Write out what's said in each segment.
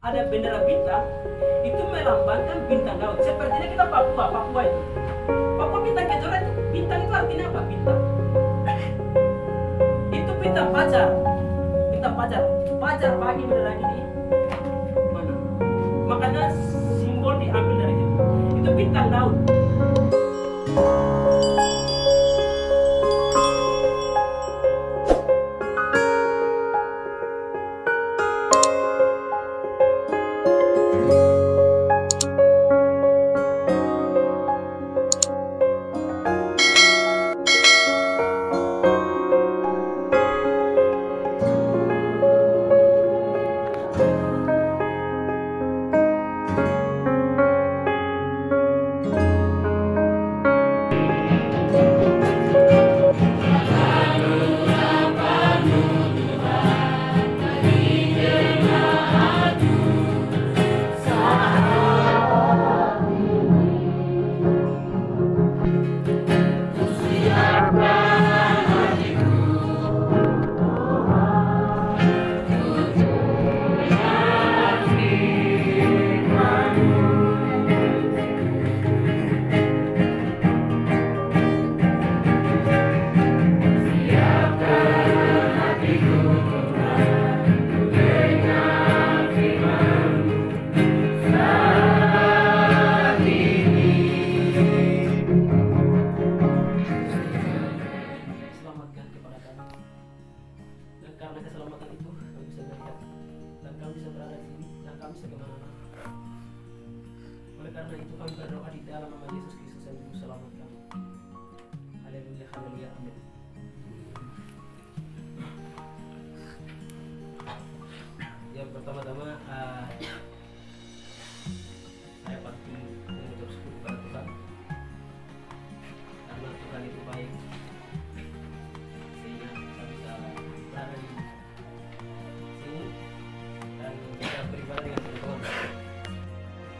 ada bendera bintang, itu melambangkan bintang laut. Sepertinya kita Papua itu. Papua bintang kejora itu, bintang itu artinya apa? Bintang. Itu bintang pacar. Bintang pacar. Pacar pagi bendera ini mana? Makanya simbol diambil dari itu. Itu bintang laut. Karena keselamatan itu kami bisa melihat dan kami bisa berada di sini dan kami bisa kemana-mana. Oleh karena itu kami berdoa di dalam nama Yesus Kristus yang Juru Selamat kami. Haleluya, haleluya, amin. Yang pertama-tama saya pasti mengucap syukur kepada Tuhan karena Tuhan itu baik.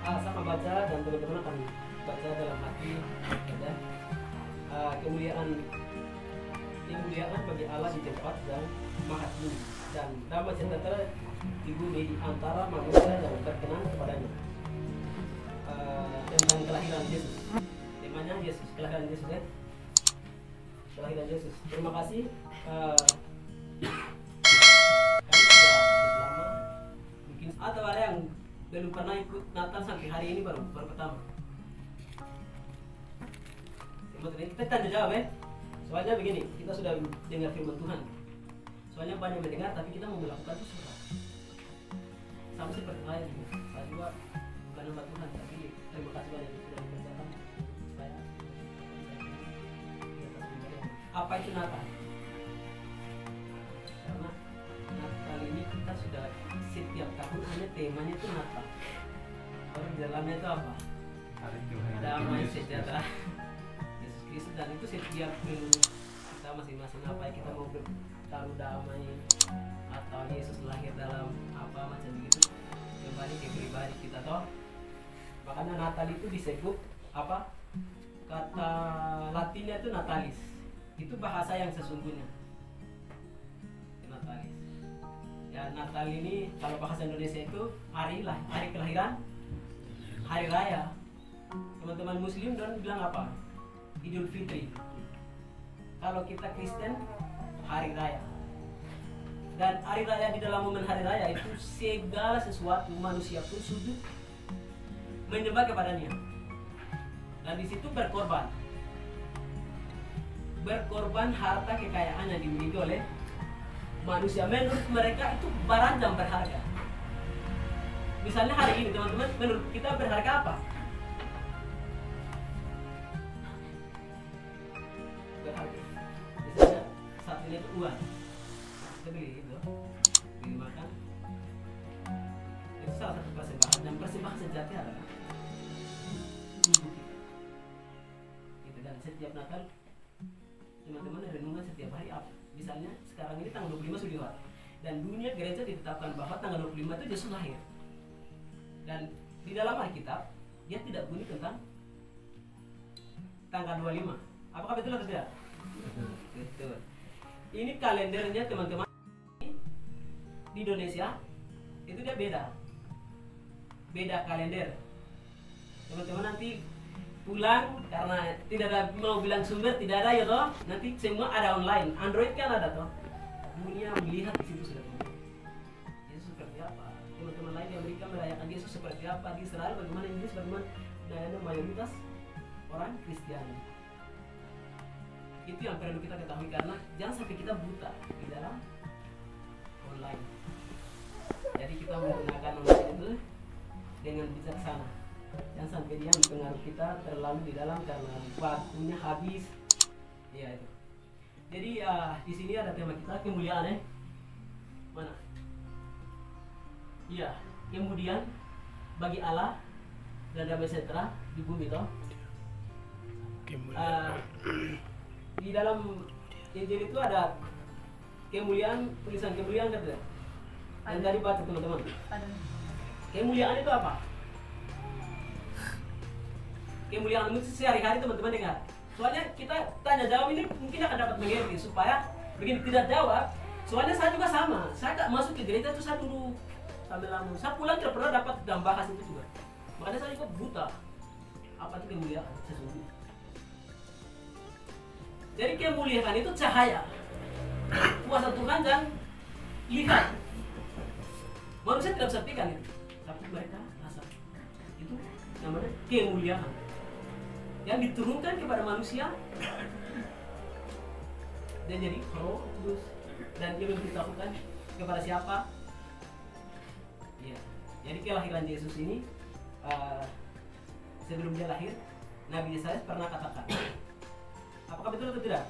Sama baca dan teman-teman akan baca dalam hati ada kemuliaan bagi Allah di tempat yang maha tinggi dan damai sejahtera di bumi di antara manusia yang berkenan kepadanya. Tentang kelahiran Yesus, temanya Yesus, kelahiran Yesus ya. Kelahiran Yesus. Terima kasih. Kami sudah lama mungkin atau ada yang belum pernah ikut Natal sampai hari ini baru pertama. Kita tanya jawab ya. Soalnya begini, kita sudah dengar firman Tuhan. Soalnya banyak mendengar tapi kita mau melakukan itu susah. Sama seperti saya juga. Saya juga bukan hamba Tuhan tapi terima kasih banyak yang sudah dikerjakan supaya apa itu Natal? Karena Natal ini kita sudah setiap tahun hanya temanya itu Natal. Kalau di dalamnya itu apa? Damai sejahtera Yesus Kristus, dan itu setiap kita masing-masing apa yang kita mau bertaruh damai atau Yesus lahir dalam apa macam begitu kembali ke pribadi kita toh. Makanya Natal itu disebut apa? Kata Latinnya itu Natalis. Itu bahasa yang sesungguhnya. Natalis. Ya, Natal ini kalau bahasa Indonesia itu hari kelahiran, hari raya. Teman-teman Muslim dan bilang apa? Idul Fitri. Kalau kita Kristen, hari raya. Dan hari raya, di dalam momen hari raya itu segala sesuatu manusia pun sujud menyembah kepadanya. Dan di situ berkorban harta kekayaan yang dimiliki oleh manusia. Menurut mereka itu barang yang berharga. Misalnya hari ini teman-teman, menurut kita berharga apa? Berharga. Misalnya satunya itu uang. Kita beli itu, beli makan. Itu salah satu persembahan. Dan persembahan sejati adalah tubuh kita. Gitu. Dan setiap Natal teman-teman renungan setiap hari apa? Misalnya sekarang ini tanggal 25 sudah lewat dan dunia gereja ditetapkan bahwa tanggal 25 itu Yesus lahir. Dan di dalam Alkitab dia tidak bunyi tentang tanggal 25. Apakah betul atau tidak? Betul. Ini kalendernya teman-teman di Indonesia itu dia beda. beda kalender. Teman-teman nanti pulang karena tidak ada mau bilang sumber tidak ada ya toh. Nanti semua ada online. Android kan ada toh. Dunia melihat di situ sudah. Yesus seperti apa? Teman-teman lain di Amerika merayakan Yesus seperti apa? Di Israel bagaimana, Inggris bagaimana? Dan mayoritas orang Kristiani. Itu yang perlu kita ketahui karena jangan sampai kita buta di dalam online. Jadi kita menggunakan online itu dengan bijaksana. Jangan sampai dia mempengaruhi kita terlalu di dalam karena waktunya habis. Ya itu. Jadi di sini ada tema kita kemuliaan mana? Iya, kemudian bagi Allah dan damai sejahtera di bumi toh. Di dalam Injil itu ada kemuliaan, tulisan kemuliaan kan tidak? Yang tadi baca teman-teman. Kemuliaan itu apa? Kemuliaan itu sehari-hari teman-teman dengar. Soalnya kita tanya jawab ini mungkin akan dapat mengerti supaya begini tidak jawab. Soalnya saya juga sama. Saya tak masuk ke gereja itu saya dulu sambil lama. Saya pulang tidak pernah dapat dan bahas itu juga. Makanya saya juga buta. Apa itu kemuliaan sesungguhnya? Jadi kemuliaan itu cahaya. Kuasa Tuhan dan lihat. Manusia tidak bisa pegang itu, tapi mereka rasa. Itu namanya kemuliaan yang diturunkan kepada manusia dan jadi Roh Kudus dan dia memberitahukan kepada siapa? Ya. Jadi kelahiran Yesus ini sebelum dia lahir, Nabi Yesaya pernah katakan. Apakah betul atau tidak?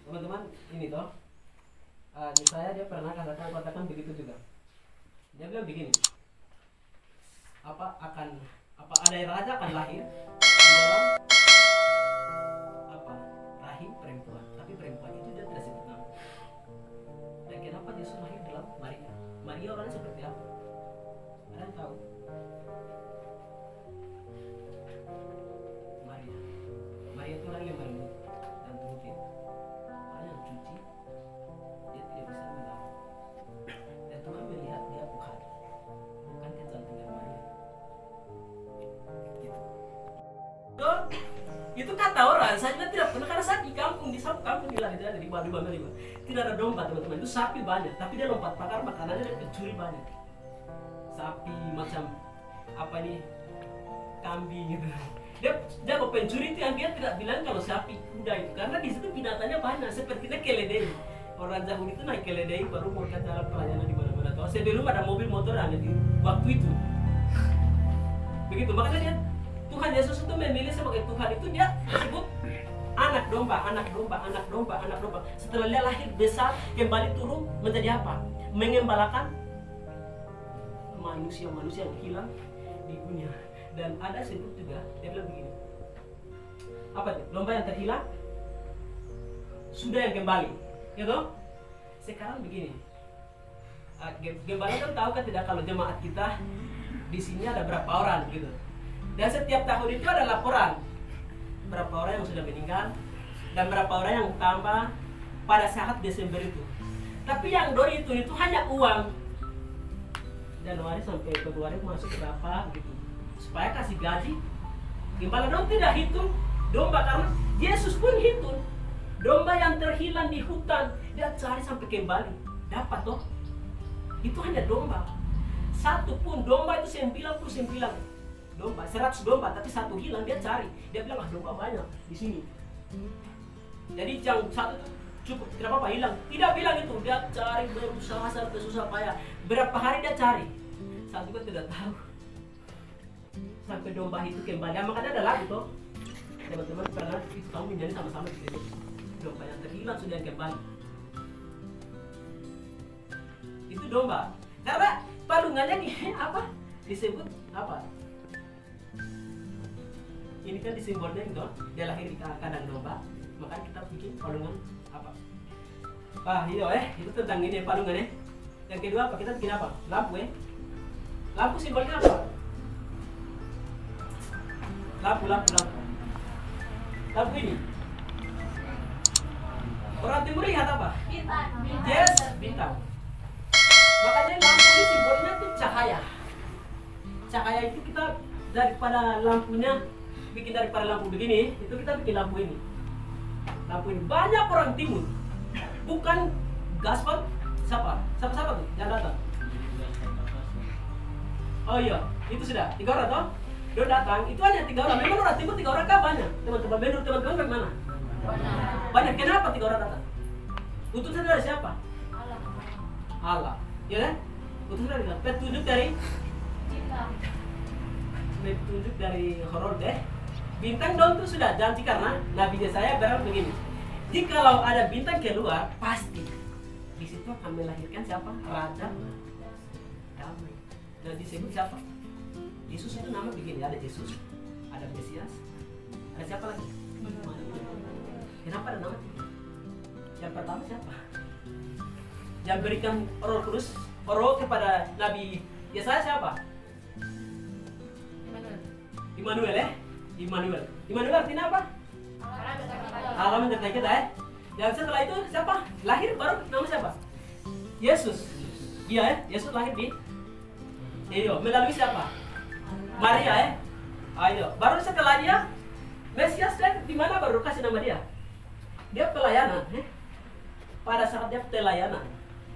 Teman-teman, ini toh. Yesaya dia pernah katakan begitu juga. Dia bilang begini. Apa ada raja akan lahir di dalam rahim perempuan, tapi perempuan itu dia tidak sebut nama. Dan kenapa Yesus lahir dalam Maria? Maria orangnya seperti apa? Ada yang tahu? Maria itu orang yang berlembut dan terukir, orang yang suci, dia tidak bisa melawan. Dan Tuhan melihat dia bukan kecantikan Maria. Itu kata orang, saya tidak pernah karena saya di kampung di satu kampung di Lari di Bali tidak ada domba teman-teman, itu sapi banyak, tapi dia lompat pakar makanannya dia pencuri banyak, sapi macam apa ini kambing gitu. Dia kok pencuri itu yang dia tidak bilang kalau sapi kuda itu karena di situ binatangnya banyak sepertinya keledai. Orang Yahudi itu naik keledai baru mau ke jalan pelayanan di mana-mana. Tahu sebelum ada mobil motor ada di waktu itu. Begitu makanya dia Tuhan Yesus itu memilih sebagai Tuhan itu dia disebut anak domba, anak domba, anak domba, anak domba. Setelah dia lahir besar kembali turun menjadi apa? Mengembalakan manusia-manusia yang hilang di dunia. Dan ada sebut juga dia bilang begini. Apa itu? Domba yang terhilang sudah yang kembali, gitu? Sekarang begini. Gembala kan tahu kan tidak kalau jemaat kita di sini ada berapa orang gitu. Dan setiap tahun itu ada laporan berapa orang yang sudah meninggal dan berapa orang yang tambah pada saat Desember itu. Tapi yang doi itu hanya uang. Januari sampai Februari masuk berapa gitu. Supaya kasih gaji. Gembala dong tidak hitung domba karena Yesus pun hitung. Domba yang terhilang di hutan dia cari sampai kembali. Dapat toh. Itu hanya domba. Satu pun domba itu 99 domba, 100 domba tapi satu hilang dia cari. Dia bilang domba banyak di sini. Jadi yang satu itu cukup, tidak apa-apa hilang. Tidak bilang itu, dia cari berusaha sampai susah payah. Berapa hari dia cari? Saya juga tidak tahu. Sampai domba itu kembali. Makanya ada lagu toh. Teman-teman pernah itu kamu menjadi sama-sama di sini. Domba yang terhilang sudah kembali. Itu domba. Karena palungannya apa? Disebut apa? Ini kan disimbolnya itu, dia lahir di kandang domba, maka kita bikin palungan apa? Iya itu tentang ini palungan. Yang kedua apa? Kita bikin apa? Lampu Lampu simbolnya apa? Lampu. Lampu ini. Orang timur lihat apa? Bintang. Yes, bintang. Makanya lampu ini simbolnya itu cahaya. cahaya itu kita daripada lampunya bikin daripada lampu begini, itu kita bikin lampu ini. Lampu ini banyak orang timur, bukan gaspol. Siapa tuh yang datang? Oh iya, itu sudah 3 orang toh. Dia datang, itu hanya 3 orang. Memang orang timur 3 orang kah banyak? Teman-teman, menurut teman-teman bagaimana? Banyak. Kenapa 3 orang datang? Utusan dari siapa? Allah. Ya kan? Utusan dari Allah. Petunjuk dari Herodes. Bintang daun itu sudah janji karena Nabi Yesaya berkata begini. Jikalau ada bintang keluar, pasti di situ akan melahirkan siapa? Raja damai. Dan disebut siapa? Yesus itu nama begini, ada Yesus, ada Mesias, ada siapa lagi? Kenapa ada nama? Yang pertama siapa? Yang berikan Roh Kudus, Roh kepada Nabi Yesaya siapa? Immanuel. Immanuel artinya apa? Allah menyertai kita ya. Dan setelah itu siapa? Lahir baru nama siapa? Yesus. Iya ya, Yesus lahir di melalui siapa? Maria ya. Ayo, baru setelah dia Mesias dan di mana baru kasih nama dia? Dia pelayanan. Pada saat dia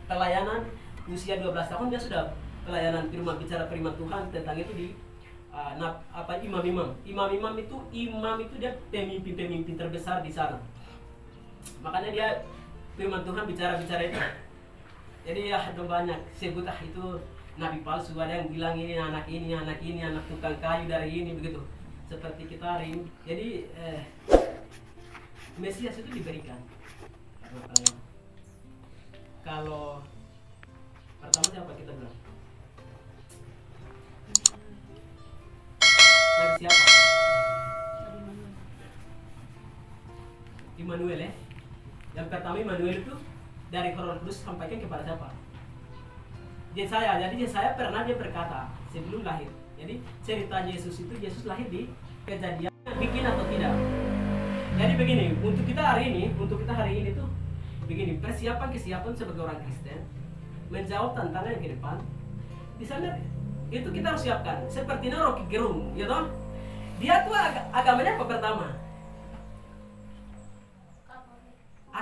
pelayanan usia 12 tahun dia sudah pelayanan bicara firman Tuhan tentang itu di imam itu dia pemimpin terbesar di sana. Makanya dia firman Tuhan bicara itu. Jadi ya ada banyak sebut itu nabi palsu, ada yang bilang ini anak tukang kayu dari ini begitu. Seperti kita hari ini. Jadi Mesias itu diberikan. Kalau pertama siapa kita bilang? Dari siapa? Immanuel ya. Yang pertama Immanuel itu dari Roh Kudus sampaikan kepada siapa? Yesaya. Jadi Yesaya pernah dia berkata sebelum lahir. Jadi cerita Yesus itu Yesus lahir di kejadian bikin atau tidak. Jadi begini, untuk kita hari ini tuh begini, kesiapan sebagai orang Kristen menjawab tantangan yang ke depan. Di sana itu kita harus siapkan. Sepertinya Rocky Gerung, ya toh? Dia tuh agamanya apa pertama?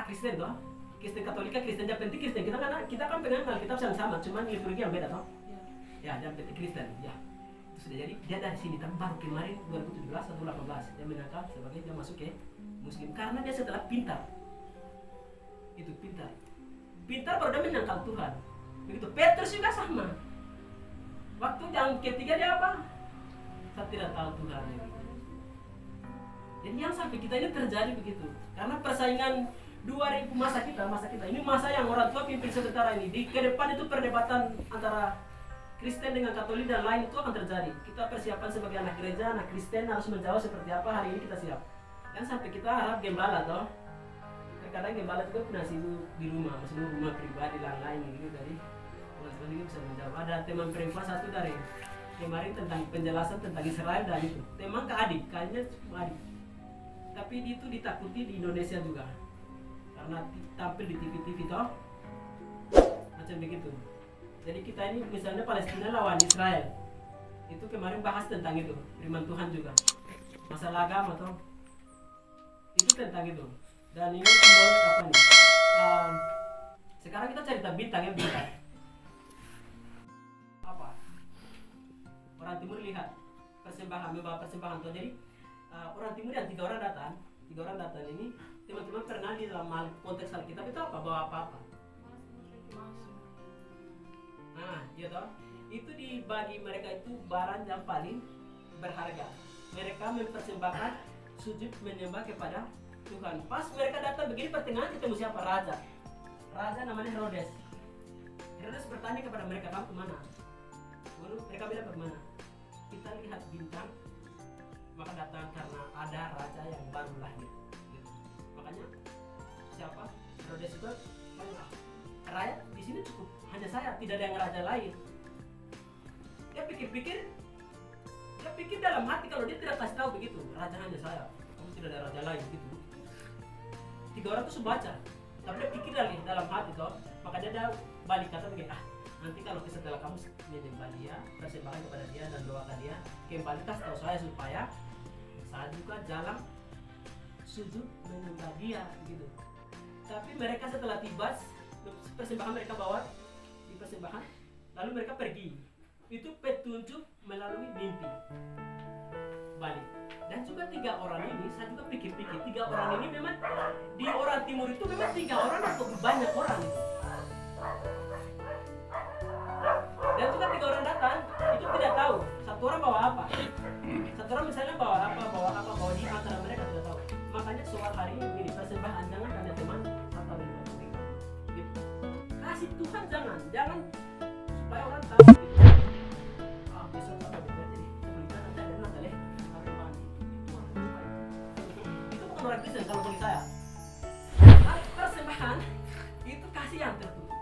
Kristen toh? Kristen Katolika, Kristen Adventist, Kristen kita kan pegang Alkitab sama, cuman liturgi yang beda toh? Ya, Adventist Kristen, ya. Itu sudah jadi dia dari sini tapi baru kemarin 2017 atau 2018 dia menangkap sebagai dia masuk ke Muslim karena dia setelah pintar. Itu pintar baru dia menyangkal Tuhan. Begitu Petrus juga sama. Waktu yang ketiga dia apa? Saya tidak tahu Tuhan. Jadi yang sampai kita ini terjadi begitu. Karena persaingan 2000 masa kita ini masa yang orang tua pimpin sementara ini. Di ke depan itu perdebatan antara Kristen dengan Katolik dan lain itu akan terjadi. Kita persiapan sebagai anak gereja, anak Kristen harus menjawab seperti apa hari ini kita siap. Dan sampai kita harap gembala toh. Terkadang gembala juga punya sibuk di rumah, maksudnya rumah pribadi dan lain gitu tadi. Teman-teman ini bisa menjawab. Ada teman perempuan satu dari kemarin tentang penjelasan tentang Israel dan itu. Teman ke adik, kayaknya cuma adik. Tapi itu ditakuti di Indonesia juga. Karena tampil di TV-TV toh. Macam begitu. Jadi kita ini misalnya Palestina lawan Israel. Itu kemarin bahas tentang itu, firman Tuhan juga. Masalah agama toh. Itu tentang itu. Dan ini simbol apa nih? Sekarang kita cerita bintang. Apa? Orang timur lihat membawa persembahan toh. Jadi orang timur yang 3 orang datang ini teman-teman pernah di dalam konteks Alkitab itu apa? Bawa apa? Nah, ya toh. Itu dibagi mereka itu barang yang paling berharga. Mereka mempersembahkan sujud menyembah kepada Tuhan. Pas mereka datang begini pertengahan ketemu siapa? Raja namanya Herodes. Herodes bertanya kepada mereka, kamu kemana? Lalu mereka bilang kemana? Kita lihat bintang, maka datang karena ada raja yang baru lahir. Gitu. Makanya siapa? Herodes itu rakyat di sini cukup hanya saya, tidak ada yang raja lain. Dia pikir dalam hati kalau dia tidak kasih tahu begitu, raja hanya saya, kamu tidak ada raja lain gitu. 3 orang itu baca, tapi dia pikir dalam hati toh, maka dia balik kata begini, nanti kalau setelah kamu menyembah dia, persembahkan kepada dia dan doakan dia, kembali tahu saya supaya saya juga jalan sujud menyembah dia gitu. Tapi mereka setelah tiba, persembahan mereka bawa dipersembahkan, lalu mereka pergi. Itu petunjuk melalui mimpi balik. Dan juga 3 orang ini, saya juga pikir-pikir 3 orang ini memang di orang timur itu memang 3 orang atau banyak orang itu. Dan juga 3 orang datang itu tidak tahu satu orang bawa apa. Satu orang misalnya bawa di antara mereka tidak tahu. Makanya soal hari ini persembahan jangan ada teman atau gitu. Kasih Tuhan jangan supaya orang tahu gitu. Besok apa jadi sebelumnya nanti ada Natal ya. Itu bukan orang Kristen kalau bagi saya. Persembahan itu kasih yang tertutup.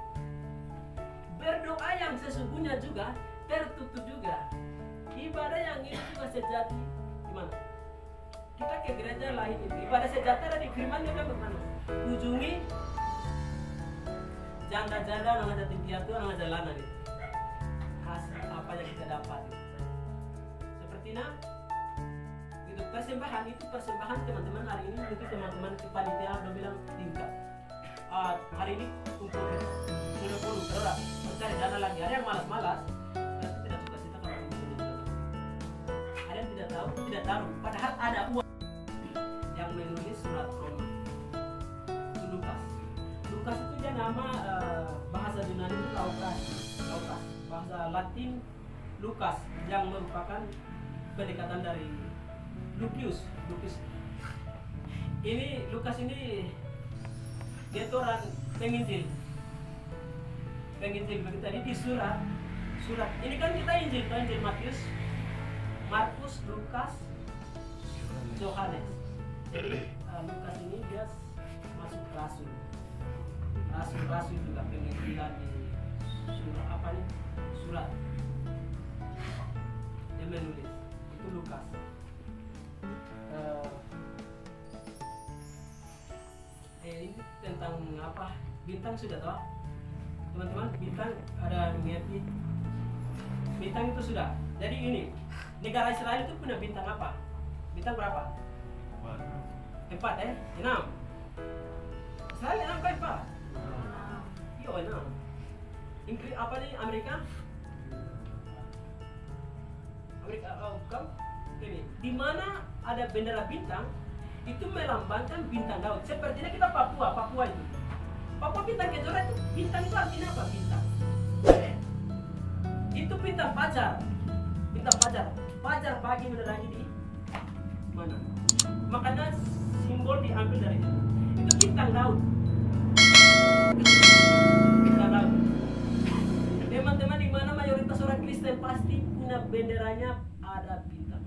Berdoa yang sesungguhnya juga tertutup juga. Ibadah yang itu juga sejati gimana? Kita ke gereja lain itu ibadah sejati ada di firman juga bagaimana? Kunjungi janda-janda orang jati piatu orang jalanan itu. Kasih apa yang kita dapat itu. Sepertinya itu persembahan itu persembahan teman-teman hari ini mungkin teman-teman panitia udah bilang tingkat. Hari ini kumpul 20 orang mencari dana lagi. Ada yang malas-malas berarti tidak suka cita kalau kumpul. Ada yang tidak tahu padahal ada uang yang menulis surat Roma itu Lukas itu dia nama bahasa Yunani itu Laukas bahasa Latin Lukas yang merupakan pendekatan dari Lucius. Ini Lukas ini dia itu orang penginjil begitu tadi di surat ini kan kita Injil Matius, Markus, Lukas, Yohanes. Jadi Lukas ini dia masuk rasul juga penginjilan di surat dia menulis itu Lukas. Ini tentang apa? Bintang sudah tahu? Teman-teman, bintang ada mengerti? Bintang itu sudah. Jadi ini, negara Israel itu punya bintang apa? Bintang berapa? 4 6. Israel 6 ke 4? Iya 6. Inggris apa nih Amerika? Ini di mana ada bendera bintang itu melambangkan bintang Daud. Sepertinya kita Papua itu. Papua bintang kejora itu bintang itu artinya apa? Bintang. Itu bintang fajar. Fajar pagi menerangi di mana? Makanya simbol diambil dari itu. Itu bintang Daud. Teman-teman di mana mayoritas orang Kristen pasti punya benderanya ada bintang.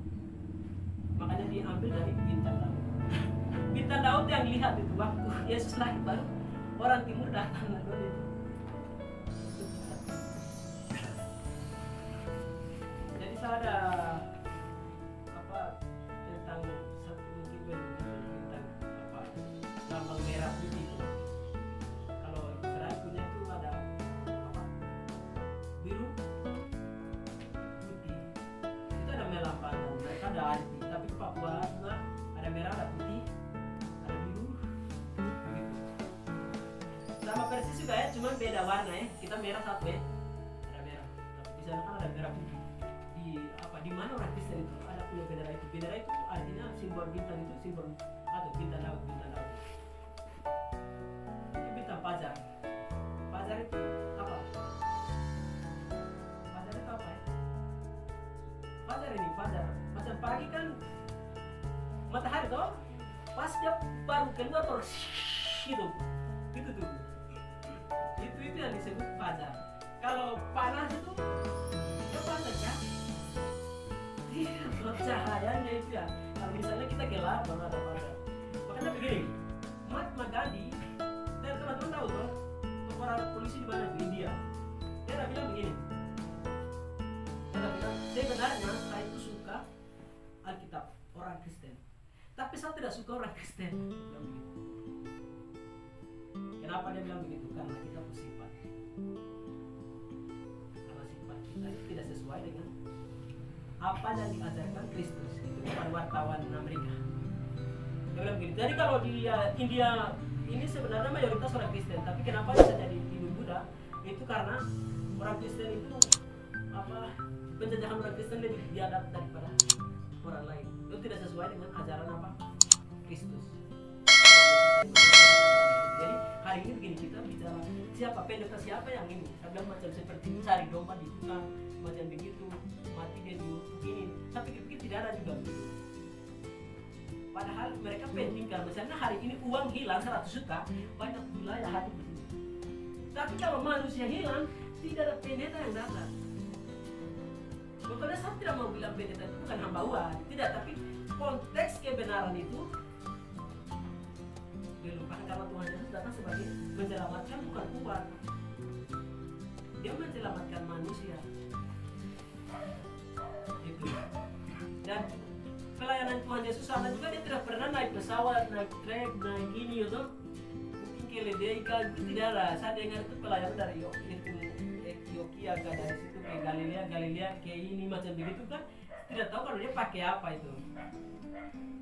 Makanya diambil dari bintang Daud. Bintang Daud yang lihat itu waktu Yesus lahir baru orang timur datang nonton itu. Jadi saya ada apa tentang satu mungkin tentang apa lambang merah putih itu. Kalau Israel punya itu ada apa biru putih. Itu ada melambangkan mereka ada arti. Tapi Papua juga ada merah ada putih. Sama persis juga ya, cuma beda warna ya. Kita merah satu ya, ada merah. Tapi di sana kan ada merah putih. Di mana orang Kristen itu ada punya bendera itu. Bendera itu artinya simbol bintang itu simbol atau bintang Daud. Itu bintang fajar. Fajar itu apa? Fajar itu apa ya? Fajar. Macam pagi kan matahari toh, pas dia baru keluar terus gitu. Itu tuh. Itu yang disebut fajar. Kalau panas itu ya panas ya. Cahayanya itu ya. Kalau misalnya kita gelap baru ada fajar. Makanya begini, Mahatma Gandhi dan teman-teman tahu tuh orang polisi di mana di India. Dia udah bilang begini. Dia udah bilang sebenarnya saya itu suka Alkitab orang Kristen. Tapi saya tidak suka orang Kristen. Dia bilang begitu. Kenapa dia bilang begitu? Karena kita bersifat. sesuai dengan apa yang diajarkan Kristus itu kepada wartawan Amerika. Dia bilang begini. Jadi kalau di India ini sebenarnya mayoritas orang Kristen, tapi kenapa bisa jadi Hindu Buddha? Itu karena orang Kristen itu penjajahan orang Kristen lebih biadab daripada orang lain. Itu tidak sesuai dengan ajaran Kristus. Jadi hari ini begini, kita bicara siapa pendeta, siapa yang ini. Saya bilang macam seperti cari domba di hutan, macam begitu, mati dia begini. Tapi pikir tidak ada juga begitu. Padahal mereka pentingkan, misalnya hari ini uang hilang 100 juta, banyak wilayah hadir di sini. Tapi kalau manusia hilang, tidak ada pendeta yang datang. Makanya saya tidak mau bilang pendeta itu bukan hamba uang, tidak, tapi konteks kebenaran itu dilupakan karena Tuhan Yesus datang sebagai menyelamatkan, bukan uang. Dia menyelamatkan manusia. Itu. Dan pelayanan Tuhan Yesus sana juga dia tidak pernah naik pesawat, naik trek, naik ini itu. Mungkin keledai itu tidak ada. Saya dengar itu pelayanan dari Ethiopia ke dari situ ke Galilea ke ini macam begitu kan. Tidak tahu kalau dia pakai apa itu.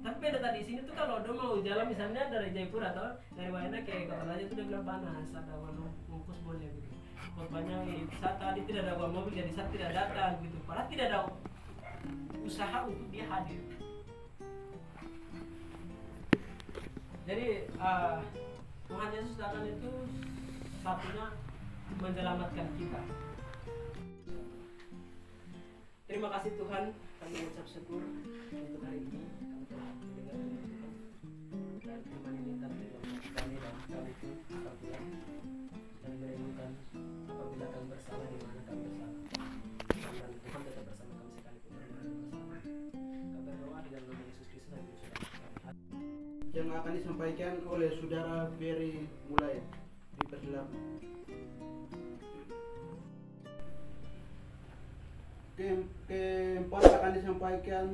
Tapi pendeta di sini tuh kalau dia mau jalan misalnya dari Jaipur atau dari Wayana ke Kota Raja itu dia bilang panas, ada warna mungkus boleh gitu. Korbannya saat tadi tidak ada uang mobil jadi saat tidak datang gitu. Padahal tidak ada usaha untuk dia hadir. Jadi Tuhan Yesus datang itu satunya menyelamatkan kita. Terima kasih Tuhan, kami mengucap syukur untuk hari ini. Kami telah mendengar Tuhan dan firman ini kami kami dan kami pun akan pulang dan merenungkan apabila kami bersalah di mana kami bersalah. Dan Tuhan tetap bersama kami sekalipun kami bersalah. Kami berdoa di dalam nama Yesus Kristus dan Yesus yang akan disampaikan oleh Saudara Ferry mulai dipersilakan. Keempat akan disampaikan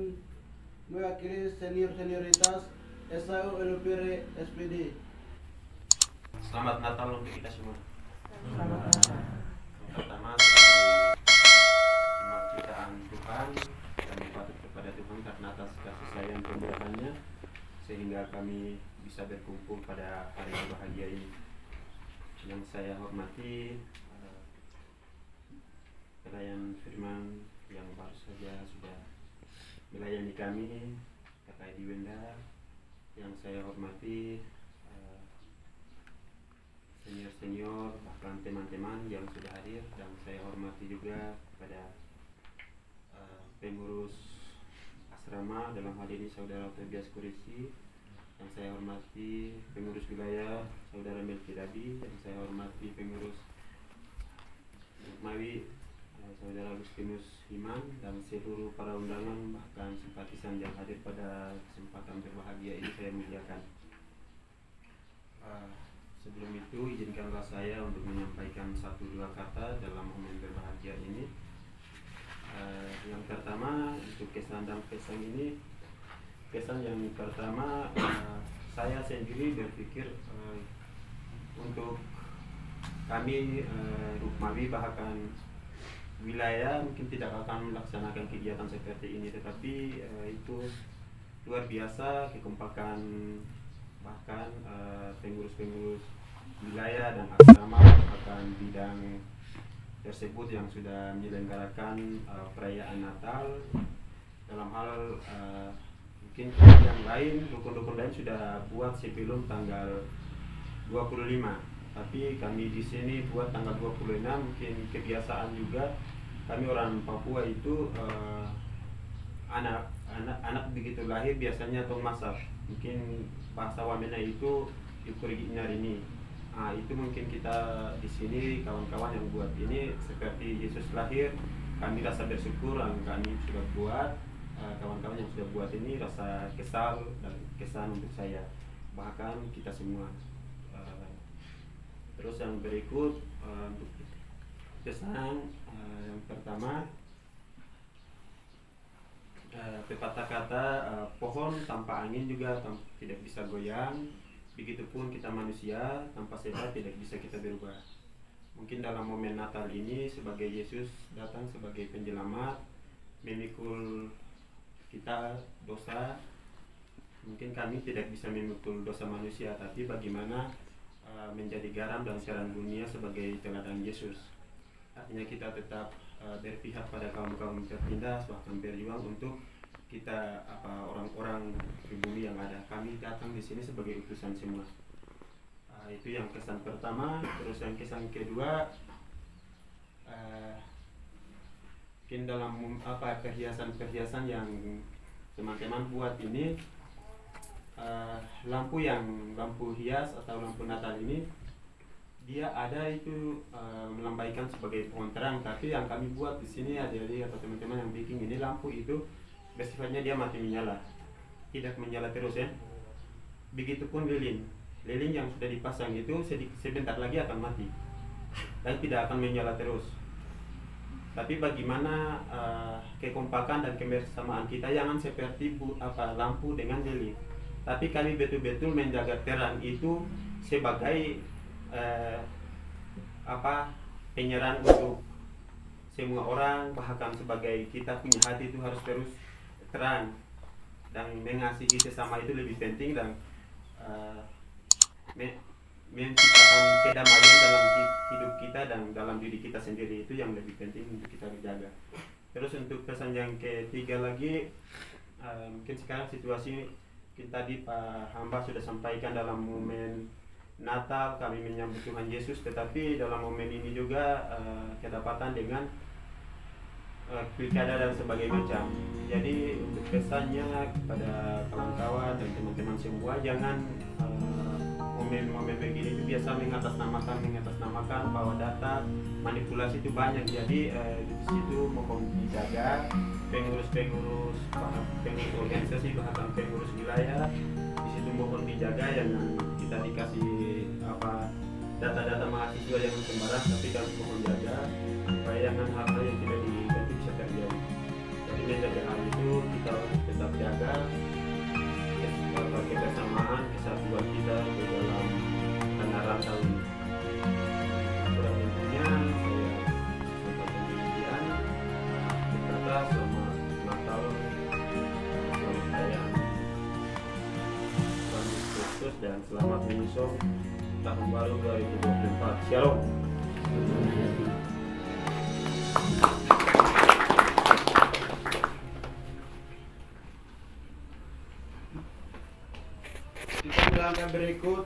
mewakili senioritas SAU LPR SPD. Selamat Natal untuk kita semua. Selamat Natal. Pertama, sebagai umat ciptaan Tuhan, kami patut kepada Tuhan karena atas kasih sayang pemurahannya sehingga kami bisa berkumpul pada hari yang bahagia ini. Yang saya hormati pelayan firman yang baru saja sudah melayani kami, Kakak Edi Wenda. Yang saya hormati senior-senior bahkan teman-teman yang sudah hadir, dan saya hormati juga kepada pengurus asrama, dalam hal ini Saudara Tobias Kurisi. Yang saya hormati pengurus wilayah Saudara Melki Dabi. Yang saya hormati pengurus Mawi Saudara Agustinus Himan, dan seluruh para undangan bahkan simpatisan yang hadir pada kesempatan berbahagia ini saya muliakan. Sebelum itu izinkanlah saya untuk menyampaikan 1-2 kata dalam momen berbahagia ini. Yang pertama untuk kesan dan pesan ini, kesan yang pertama saya sendiri berpikir untuk kami Rukmawi bahkan wilayah mungkin tidak akan melaksanakan kegiatan seperti ini, tetapi itu luar biasa kekompakan bahkan pengurus-pengurus wilayah dan asrama bahkan bidang tersebut yang sudah menyelenggarakan perayaan Natal. Dalam hal mungkin yang lain, rukun-rukun lain sudah buat sebelum tanggal 25, tapi kami di sini buat tanggal 26. Mungkin kebiasaan juga kami orang Papua itu anak begitu lahir biasanya tong masak, mungkin bahasa Wamena itu yukurigi ini. Itu mungkin kita di sini kawan-kawan yang buat ini seperti Yesus lahir, kami rasa bersyukur dan kami sudah buat. Kawan-kawan yang sudah buat ini rasa kesal dan kesan untuk saya, bahkan kita semua. Terus yang berikut untuk kesan yang pertama, pepatah kata pohon tanpa angin juga tidak bisa goyang, begitupun kita manusia tanpa sebab tidak bisa kita berubah. Mungkin dalam momen Natal ini sebagai Yesus datang sebagai penjelamat, memikul kita dosa. Mungkin kami tidak bisa memikul dosa manusia, tapi bagaimana menjadi garam dan terang dunia sebagai teladan Yesus. Artinya kita tetap berpihak pada kaum-kaum tertindas, bahkan berjuang untuk kita orang-orang pribumi yang ada. Kami datang di sini sebagai utusan semua. Itu yang kesan pertama. Terus yang kesan kedua, mungkin dalam perhiasan-perhiasan yang teman-teman buat ini, lampu hias atau lampu Natal ini dia ada itu melambaikan sebagai pohon terang, tapi yang kami buat di sini adik-adik atau teman-teman yang bikin ini, lampu itu bersifatnya dia mati menyala, tidak menyala terus ya. Begitupun lilin yang sudah dipasang itu sebentar lagi akan mati dan tidak akan menyala terus. Tapi bagaimana kekompakan dan kebersamaan kita, jangan seperti lampu dengan lilin, tapi kami betul-betul menjaga terang itu sebagai penyerahan untuk semua orang, bahkan sebagai kita punya hati itu harus terus terang, dan mengasihi sesama itu lebih penting, dan menciptakan kedamaian dalam hidup kita dan dalam diri kita sendiri, itu yang lebih penting untuk kita jaga. Terus untuk pesan yang ketiga lagi, mungkin sekarang situasi kita tadi Pak Hamba sudah sampaikan dalam momen Natal kami menyambut Tuhan Yesus, tetapi dalam momen ini juga kedapatan dengan pilkada dan sebagainya macam. Jadi untuk pesannya kepada kawan-kawan dan teman-teman semua, jangan momen-momen begini itu biasa mengatasnamakan bahwa data manipulasi itu banyak. Jadi di situ mohon dijaga pengurus organisasi, bahkan pengurus wilayah di situ mohon dijaga, jangan kita dikasih data-data mahasiswa yang sembarang, tapi kami mohon jaga supaya jangan hal-hal yang tidak diganti bisa terjadi. Jadi menjaga hal itu kita harus tetap jaga kebersamaan, kesatuan kita di dalam kebenaran tahun ini. Kurang lebihnya saya sampaikan demikian. Berkata selamat Natal, selamat perayaan Tuhan Yesus Kristus, dan selamat menyusul tahun baru 2024. Shalom. Kita berangkat berikut